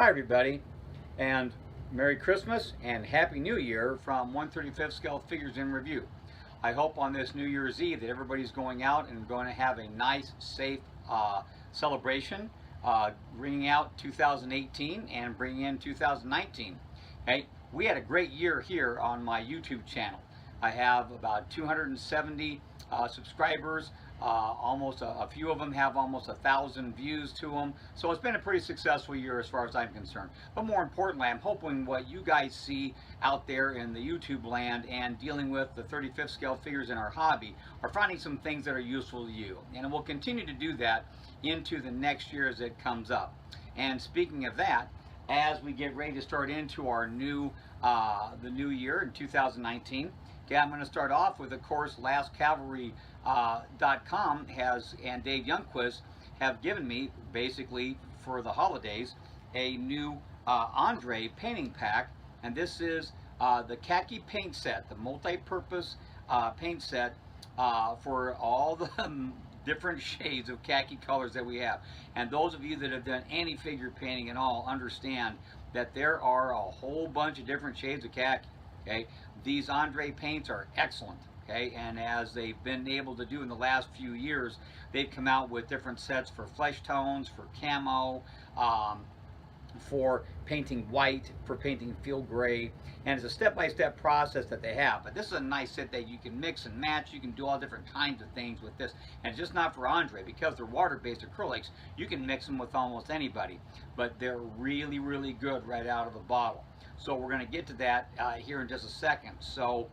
Hi everybody, and Merry Christmas and Happy New Year from 135th Scale Figures in Review. I hope on this New Year's Eve that everybody's going out and going to have a nice, safe celebration, bringing out 2018 and bringing in 2019. Okay, we had a great year here on my YouTube channel. I have about 270 subscribers. Almost a few of them have almost 1,000 views to them. So it's been a pretty successful year as far as I'm concerned. But more importantly, I'm hoping what you guys see out there in the YouTube land and dealing with the 35th scale figures in our hobby are finding some things that are useful to you. And we'll continue to do that into the next year as it comes up. And speaking of that, as we get ready to start into our the new year in 2019, okay, I'm going to start off with, of course, lastcavalry.com and Dave Youngquist have given me, basically for the holidays, a new Adrea painting pack, and this is the Khaki paint set, the multi-purpose paint set for all the different shades of khaki colors that we have. And those of you that have done any figure painting at all understand that there are a whole bunch of different shades of khaki. Okay, these Adrea paints are excellent. Okay, and as they've been able to do in the last few years, they've come out with different sets for flesh tones, for camo, for painting white, for painting field gray, and it's a step-by-step process that they have. But this is a nice set that you can mix and match. You can do all different kinds of things with this, and it's just not for Adrea, because they're water-based acrylics. You can mix them with almost anybody, but they're really, really good right out of the bottle. So we're going to get to that here in just a second. So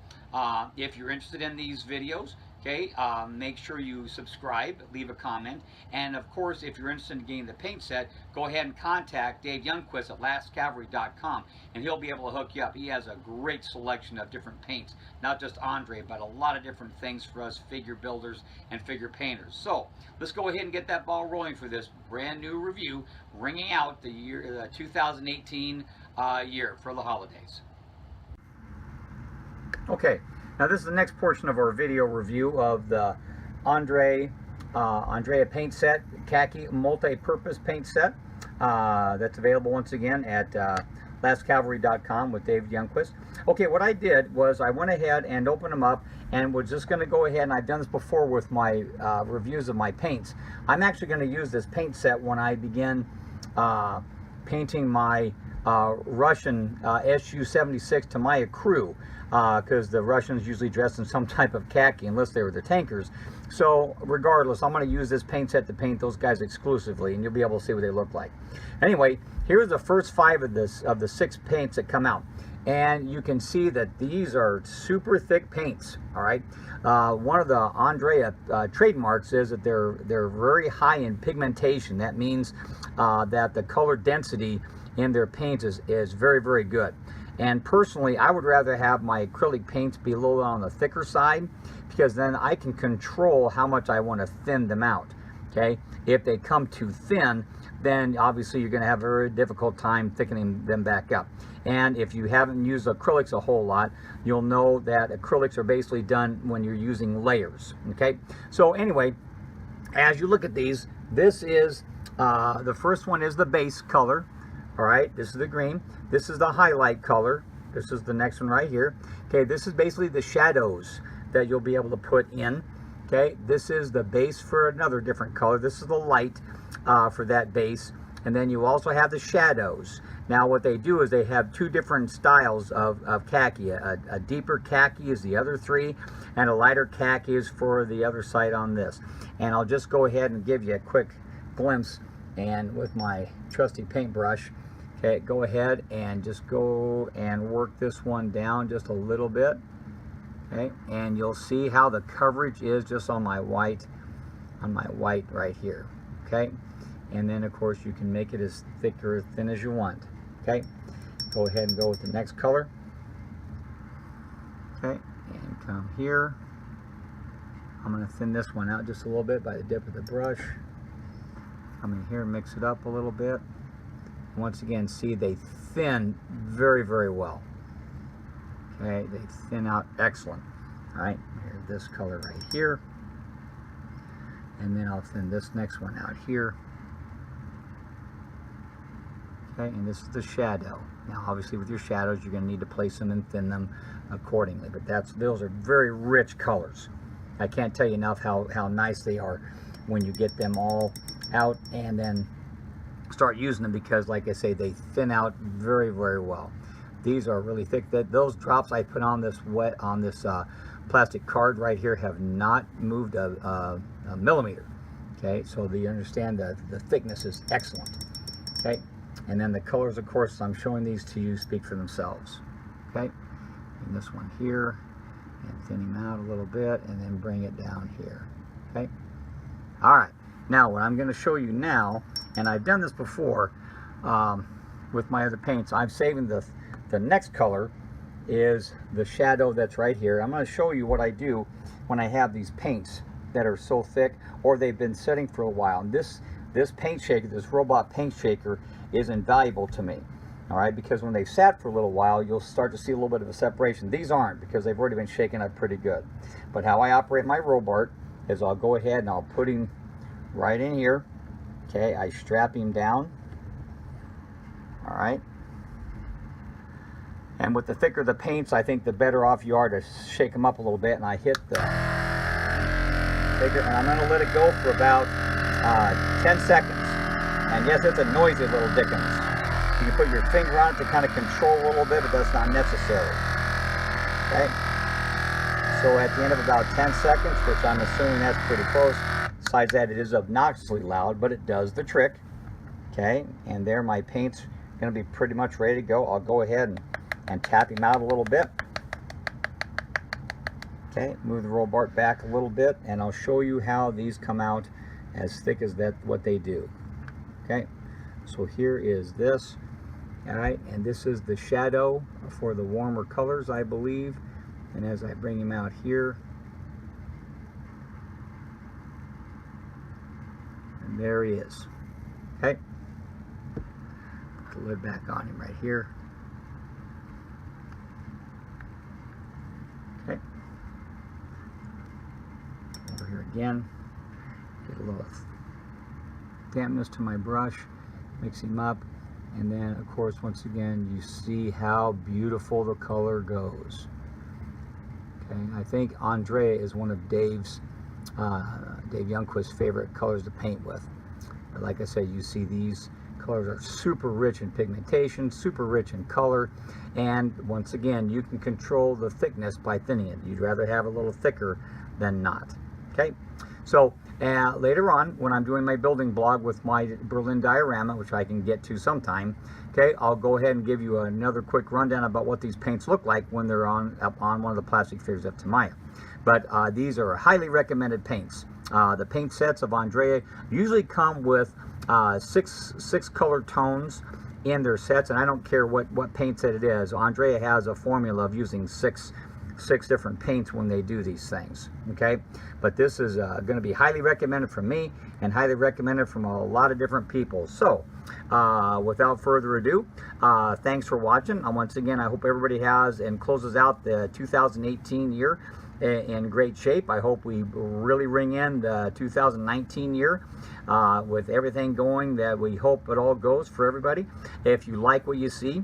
if you're interested in these videos, okay, make sure you subscribe, leave a comment, and of course, if you're interested in getting the paint set, go ahead and contact Dave Youngquist at lastcavalry.com, and he'll be able to hook you up. He has a great selection of different paints, not just Adrea, but a lot of different things for us figure builders and figure painters. So let's go ahead and get that ball rolling for this brand new review, ringing out the year 2018 year for the holidays. Okay, now this is the next portion of our video review of the Adrea paint set, Khaki multi-purpose paint set. That's available once again at lastcavalry.com with Dave Youngquist. Okay, what I did was I went ahead and opened them up and was just going to go ahead, and I've done this before with my reviews of my paints. I'm actually going to use this paint set when I begin painting my Russian Su-76 to my crew, because the Russians usually dress in some type of khaki unless they were the tankers. So regardless, I'm going to use this paint set to paint those guys exclusively, and you'll be able to see what they look like. Anyway, here's the first 5 of the 6 paints that come out, and you can see that these are super thick paints. All right, one of the Adrea trademarks is that they're very high in pigmentation. That means that the color density in their paints is very, very good. And personally, I would rather have my acrylic paints be a little on the thicker side, because then I can control how much I want to thin them out. Okay, if they come too thin, then obviously you're going to have a very difficult time thickening them back up. And if you haven't used acrylics a whole lot, you'll know that acrylics are basically done when you're using layers. Okay, so anyway, as you look at these, this is the first one is the base color. All right, this is the green. This is the highlight color. This is the next one right here. Okay, this is basically the shadows that you'll be able to put in. Okay, this is the base for another different color. This is the light for that base. And then you also have the shadows. Now what they do is they have 2 different styles of khaki. A deeper khaki is the other 3, and a lighter khaki is for the other side on this. And I'll just go ahead and give you a quick glimpse, and with my trusty paintbrush. Okay, go ahead and just go and work this one down just a little bit. Okay, and you'll see how the coverage is just on my white right here. Okay, and then of course you can make it as thick or as thin as you want. Okay, go ahead and go with the next color. Okay, and come here. I'm going to thin this one out just a little bit by the dip of the brush. Come in here and mix it up a little bit. Once again, see, they thin very, very well. Okay, they thin out excellent. All right, here's this color right here. And then I'll thin this next one out here. Okay, and this is the shadow. Now, obviously, with your shadows, you're going to need to place them and thin them accordingly. But those are very rich colors. I can't tell you enough how nice they are when you get them all out and then start using them, because, like I say, they thin out very, very well. These are really thick. Those drops I put on this plastic card right here have not moved a millimeter. Okay, so you understand the thickness is excellent. Okay, and then the colors, of course, I'm showing these to you, speak for themselves. Okay, and this one here, and thin him out a little bit, and then bring it down here. Okay, all right. Now, what I'm going to show you now, and I've done this before with my other paints, I'm saving the next color is the shadow that's right here. I'm going to show you what I do when I have these paints that are so thick or they've been setting for a while. And this paint shaker, this robot paint shaker, is invaluable to me. All right, because when they've sat for a little while, you'll start to see a little bit of a separation. These aren't, because they've already been shaken up pretty good. But how I operate my robot is I'll go ahead and I'll put him right in here. Okay, I strap him down. All right. And with the thicker the paints, I think the better off you are to shake them up a little bit. And I hit the shaker, and I'm going to let it go for about 10 seconds. And yes, it's a noisy little dickens. You can put your finger on it to kind of control a little bit, but that's not necessary. Okay. So at the end of about 10 seconds, which I'm assuming that's pretty close, besides that, it is obnoxiously loud, but it does the trick. Okay, and there my paint's going to be pretty much ready to go. I'll go ahead and tap him out a little bit. Okay, move the robot back a little bit, and I'll show you how these come out as thick as what they do. Okay, so here is this. All right, and this is the shadow for the warmer colors, I believe. And as I bring him out here, and there he is. Okay, put the lid back on him right here. Okay, over here again, get a little dampness to my brush, mix him up, and then, of course, once again, you see how beautiful the color goes. Okay, I think Adrea is one of Dave Youngquist's favorite colors to paint with. But like I said, you see these colors are super rich in pigmentation, super rich in color, and once again, you can control the thickness by thinning it. You'd rather have a little thicker than not. Okay, so later on, when I'm doing my building blog with my Berlin diorama, which I can get to sometime, okay, I'll go ahead and give you another quick rundown about what these paints look like when they're on one of the plastic figures of Tamiya. But these are highly recommended paints. The paint sets of Adrea usually come with six color tones in their sets, and I don't care what paint set it is. Adrea has a formula of using six different paints when they do these things. Okay, but this is going to be highly recommended from me and highly recommended from a lot of different people. So without further ado, thanks for watching. Once again, I hope everybody has and closes out the 2018 year in great shape. I hope we really ring in the 2019 year with everything going that we hope it all goes for everybody. If you like what you see,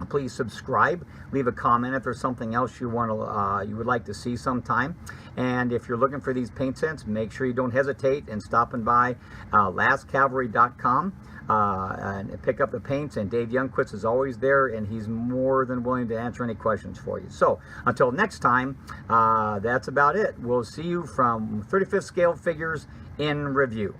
please subscribe, leave a comment if there's something else you would like to see sometime. And if you're looking for these paint sets, make sure you don't hesitate and stopping by lastcavalry.com and pick up the paints. And Dave Youngquist is always there, and he's more than willing to answer any questions for you. So until next time, that's about it. We'll see you from 35th scale figures in review.